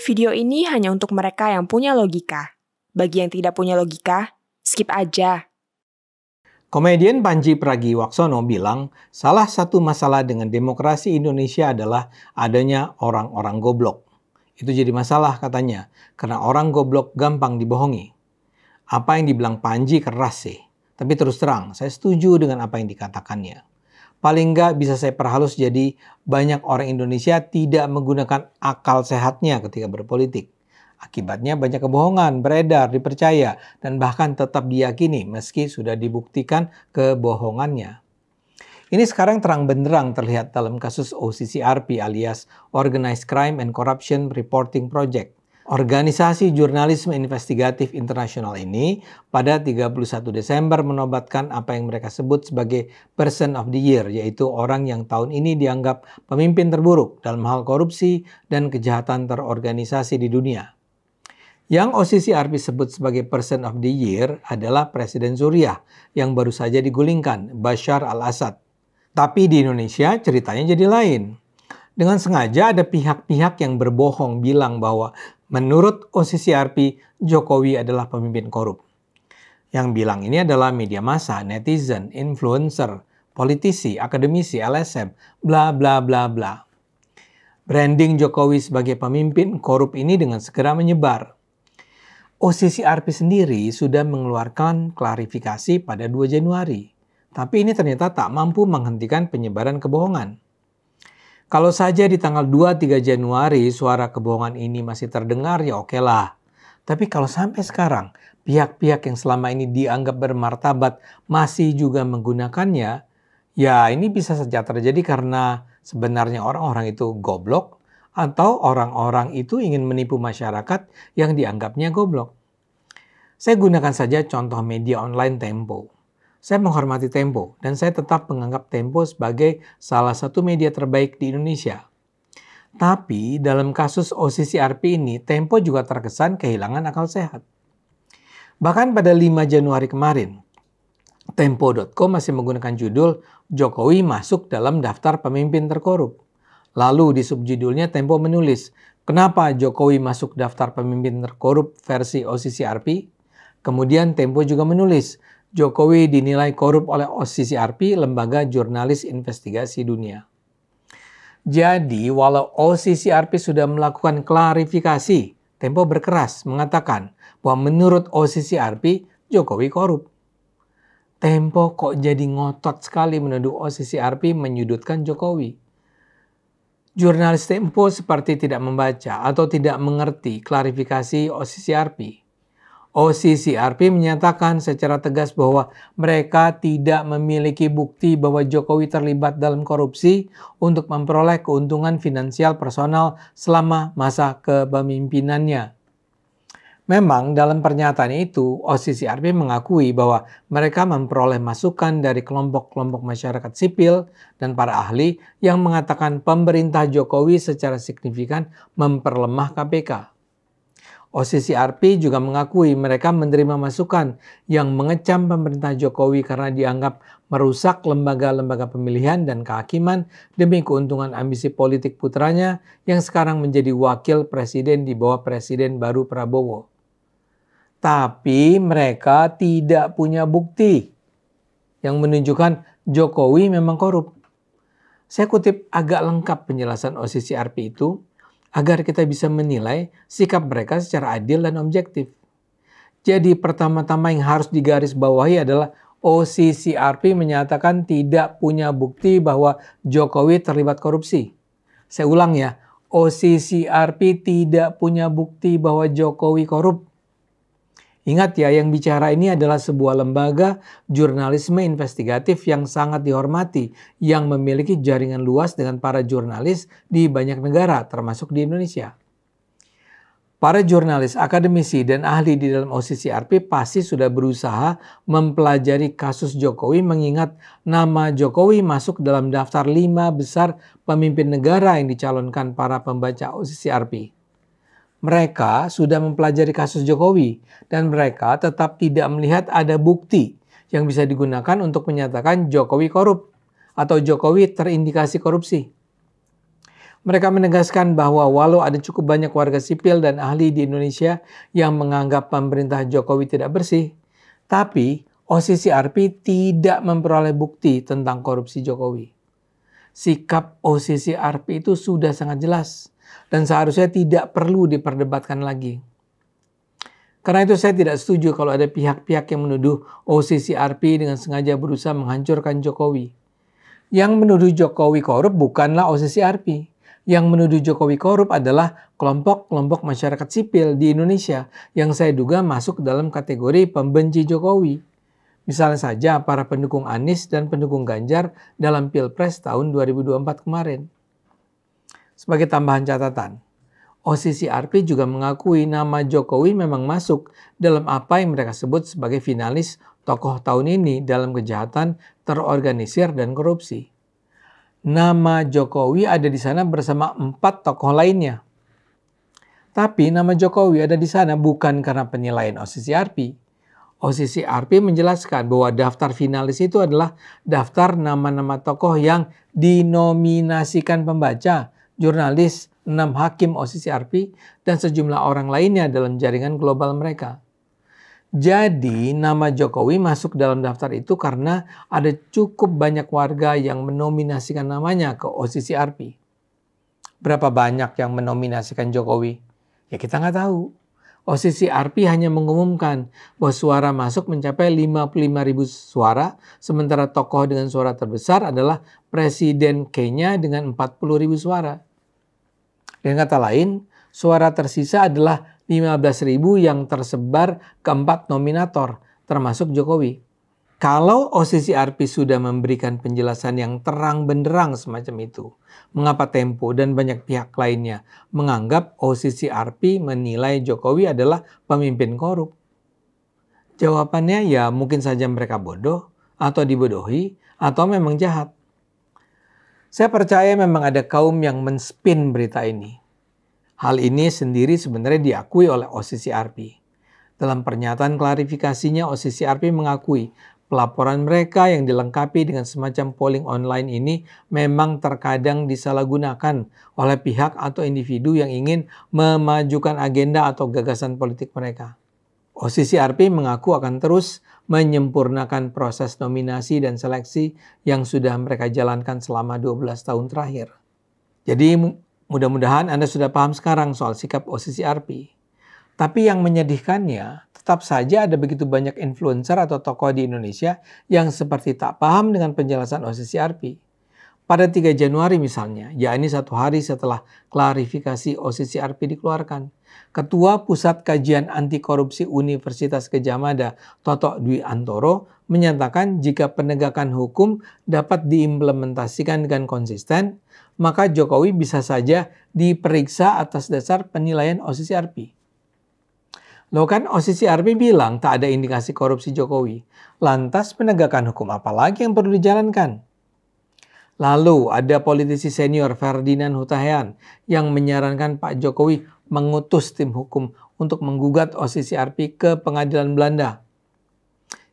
Video ini hanya untuk mereka yang punya logika. Bagi yang tidak punya logika, skip aja. Komedian Panji Pragiwaksono bilang, salah satu masalah dengan demokrasi Indonesia adalah adanya orang-orang goblok. Itu jadi masalah katanya, karena orang goblok gampang dibohongi. Apa yang dibilang Panji keras sih, tapi terus terang, saya setuju dengan apa yang dikatakannya. Paling nggak bisa saya perhalus jadi banyak orang Indonesia tidak menggunakan akal sehatnya ketika berpolitik. Akibatnya banyak kebohongan beredar, dipercaya, dan bahkan tetap diyakini meski sudah dibuktikan kebohongannya. Ini sekarang terang benderang terlihat dalam kasus OCCRP alias Organized Crime and Corruption Reporting Project. Organisasi Jurnalisme Investigatif Internasional ini pada 31 Desember menobatkan apa yang mereka sebut sebagai Person of the Year, yaitu orang yang tahun ini dianggap pemimpin terburuk dalam hal korupsi dan kejahatan terorganisasi di dunia. Yang OCCRP sebut sebagai Person of the Year adalah Presiden Suriah yang baru saja digulingkan, Bashar al-Assad. Tapi di Indonesia ceritanya jadi lain. Dengan sengaja ada pihak-pihak yang berbohong bilang bahwa menurut OCCRP, Jokowi adalah pemimpin korup. Yang bilang ini adalah media massa, netizen, influencer, politisi, akademisi, LSM, bla bla bla bla. Branding Jokowi sebagai pemimpin korup ini dengan segera menyebar. OCCRP sendiri sudah mengeluarkan klarifikasi pada 2 Januari. Tapi ini ternyata tak mampu menghentikan penyebaran kebohongan. Kalau saja di tanggal 2-3 Januari suara kebohongan ini masih terdengar ya oke lah. Tapi kalau sampai sekarang pihak-pihak yang selama ini dianggap bermartabat masih juga menggunakannya, ya ini bisa saja terjadi karena sebenarnya orang-orang itu goblok atau orang-orang itu ingin menipu masyarakat yang dianggapnya goblok. Saya gunakan saja contoh media online Tempo. Saya menghormati Tempo dan saya tetap menganggap Tempo sebagai salah satu media terbaik di Indonesia. Tapi dalam kasus OCCRP ini, Tempo juga terkesan kehilangan akal sehat. Bahkan pada 5 Januari kemarin, Tempo.com masih menggunakan judul Jokowi masuk dalam daftar pemimpin terkorup. Lalu di subjudulnya Tempo menulis, kenapa Jokowi masuk daftar pemimpin terkorup versi OCCRP? Kemudian Tempo juga menulis, Jokowi dinilai korup oleh OCCRP, lembaga jurnalis investigasi dunia. Jadi, walau OCCRP sudah melakukan klarifikasi, Tempo berkeras mengatakan bahwa menurut OCCRP, Jokowi korup. Tempo kok jadi ngotot sekali menuduh OCCRP menyudutkan Jokowi. Jurnalis Tempo seperti tidak membaca atau tidak mengerti klarifikasi OCCRP. OCCRP menyatakan secara tegas bahwa mereka tidak memiliki bukti bahwa Jokowi terlibat dalam korupsi untuk memperoleh keuntungan finansial personal selama masa kepemimpinannya. Memang dalam pernyataan itu, OCCRP mengakui bahwa mereka memperoleh masukan dari kelompok-kelompok masyarakat sipil dan para ahli yang mengatakan pemerintah Jokowi secara signifikan memperlemah KPK. OCCRP juga mengakui mereka menerima masukan yang mengecam pemerintah Jokowi karena dianggap merusak lembaga-lembaga pemilihan dan kehakiman demi keuntungan ambisi politik putranya yang sekarang menjadi wakil presiden di bawah presiden baru Prabowo. Tapi mereka tidak punya bukti yang menunjukkan Jokowi memang korup. Saya kutip agak lengkap penjelasan OCCRP itu, agar kita bisa menilai sikap mereka secara adil dan objektif. Jadi pertama-tama yang harus digarisbawahi adalah OCCRP menyatakan tidak punya bukti bahwa Jokowi terlibat korupsi. Saya ulang ya, OCCRP tidak punya bukti bahwa Jokowi korup. Ingat ya, yang bicara ini adalah sebuah lembaga jurnalisme investigatif yang sangat dihormati, yang memiliki jaringan luas dengan para jurnalis di banyak negara, termasuk di Indonesia. Para jurnalis, akademisi, dan ahli di dalam OCCRP pasti sudah berusaha mempelajari kasus Jokowi mengingat nama Jokowi masuk dalam daftar 5 besar pemimpin negara yang dicalonkan para pembaca OCCRP. Mereka sudah mempelajari kasus Jokowi dan mereka tetap tidak melihat ada bukti yang bisa digunakan untuk menyatakan Jokowi korup atau Jokowi terindikasi korupsi. Mereka menegaskan bahwa walau ada cukup banyak warga sipil dan ahli di Indonesia yang menganggap pemerintah Jokowi tidak bersih, tapi OCCRP tidak memperoleh bukti tentang korupsi Jokowi. Sikap OCCRP itu sudah sangat jelas dan seharusnya tidak perlu diperdebatkan lagi. Karena itu saya tidak setuju kalau ada pihak-pihak yang menuduh OCCRP dengan sengaja berusaha menghancurkan Jokowi. Yang menuduh Jokowi korup bukanlah OCCRP. Yang menuduh Jokowi korup adalah kelompok-kelompok masyarakat sipil di Indonesia yang saya duga masuk dalam kategori pembenci Jokowi. Misalnya saja para pendukung Anies dan pendukung Ganjar dalam Pilpres tahun 2024 kemarin. Sebagai tambahan catatan, OCCRP juga mengakui nama Jokowi memang masuk dalam apa yang mereka sebut sebagai finalis tokoh tahun ini dalam kejahatan terorganisir dan korupsi. Nama Jokowi ada di sana bersama 4 tokoh lainnya. Tapi nama Jokowi ada di sana bukan karena penilaian OCCRP. OCCRP menjelaskan bahwa daftar finalis itu adalah daftar nama-nama tokoh yang dinominasikan pembaca, jurnalis, 6 hakim OCCRP, dan sejumlah orang lainnya dalam jaringan global mereka. Jadi nama Jokowi masuk dalam daftar itu karena ada cukup banyak warga yang menominasikan namanya ke OCCRP. Berapa banyak yang menominasikan Jokowi? Ya kita nggak tahu. OCCRP hanya mengumumkan bahwa suara masuk mencapai 55.000 suara, sementara tokoh dengan suara terbesar adalah Presiden Kenya dengan 40.000 suara. Dengan kata lain, suara tersisa adalah 15.000 yang tersebar ke 4 nominator, termasuk Jokowi. Kalau OCCRP sudah memberikan penjelasan yang terang benderang semacam itu, mengapa Tempo dan banyak pihak lainnya menganggap OCCRP menilai Jokowi adalah pemimpin korup? Jawabannya ya mungkin saja mereka bodoh, atau dibodohi, atau memang jahat. Saya percaya memang ada kaum yang men-spin berita ini. Hal ini sendiri sebenarnya diakui oleh OCCRP. Dalam pernyataan klarifikasinya, OCCRP mengakui pelaporan mereka yang dilengkapi dengan semacam polling online ini memang terkadang disalahgunakan oleh pihak atau individu yang ingin memajukan agenda atau gagasan politik mereka. OCCRP mengaku akan terus menyempurnakan proses nominasi dan seleksi yang sudah mereka jalankan selama 12 tahun terakhir. Jadi mudah-mudahan Anda sudah paham sekarang soal sikap OCCRP. Tapi yang menyedihkannya, tetap saja ada begitu banyak influencer atau tokoh di Indonesia yang seperti tak paham dengan penjelasan OCCRP. Pada 3 Januari misalnya, yakni 1 hari setelah klarifikasi OCCRP dikeluarkan, Ketua Pusat Kajian Anti Korupsi Universitas Gadjah Mada, Toto Dwi Antoro, menyatakan jika penegakan hukum dapat diimplementasikan dengan konsisten, maka Jokowi bisa saja diperiksa atas dasar penilaian OCCRP. Loh kan OCCRP bilang tak ada indikasi korupsi Jokowi. Lantas penegakan hukum apa lagi yang perlu dijalankan? Lalu ada politisi senior Ferdinand Hutahian yang menyarankan Pak Jokowi mengutus tim hukum untuk menggugat OCCRP ke pengadilan Belanda.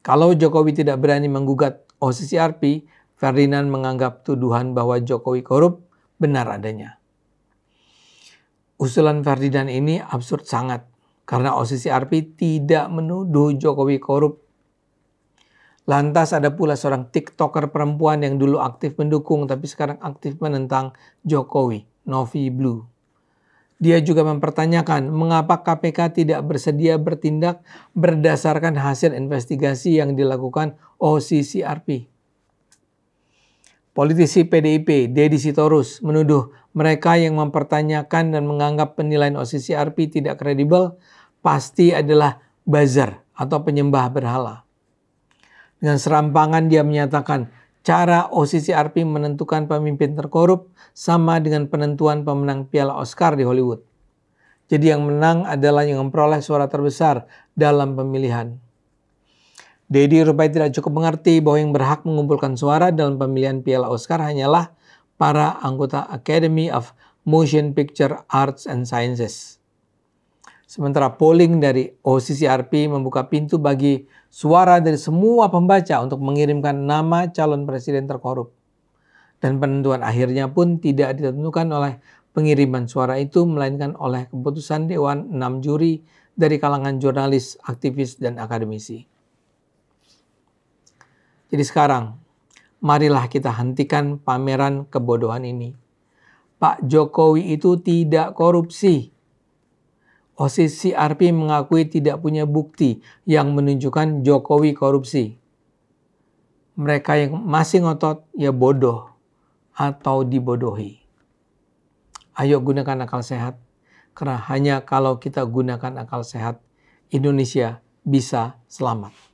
Kalau Jokowi tidak berani menggugat OCCRP, Ferdinand menganggap tuduhan bahwa Jokowi korup benar adanya. Usulan Ferdinand ini absurd sangat karena OCCRP tidak menuduh Jokowi korup. Lantas ada pula seorang TikToker perempuan yang dulu aktif mendukung tapi sekarang aktif menentang Jokowi, Novi Blue. Dia juga mempertanyakan mengapa KPK tidak bersedia bertindak berdasarkan hasil investigasi yang dilakukan OCCRP. Politisi PDIP, Deddy Sitorus, menuduh mereka yang mempertanyakan dan menganggap penilaian OCCRP tidak kredibel pasti adalah buzzer atau penyembah berhala. Dengan serampangan dia menyatakan cara OCCRP menentukan pemimpin terkorup sama dengan penentuan pemenang Piala Oscar di Hollywood. Jadi yang menang adalah yang memperoleh suara terbesar dalam pemilihan. Deddy rupanya tidak cukup mengerti bahwa yang berhak mengumpulkan suara dalam pemilihan Piala Oscar hanyalah para anggota Academy of Motion Picture Arts and Sciences. Sementara polling dari OCCRP membuka pintu bagi suara dari semua pembaca untuk mengirimkan nama calon presiden terkorup. Dan penentuan akhirnya pun tidak ditentukan oleh pengiriman suara itu, melainkan oleh keputusan Dewan 6 juri dari kalangan jurnalis, aktivis, dan akademisi. Jadi sekarang, marilah kita hentikan pameran kebodohan ini. Pak Jokowi itu tidak korupsi. OSIS-CRP mengakui tidak punya bukti yang menunjukkan Jokowi korupsi. Mereka yang masih ngotot ya bodoh atau dibodohi. Ayo gunakan akal sehat, karena hanya kalau kita gunakan akal sehat, Indonesia bisa selamat.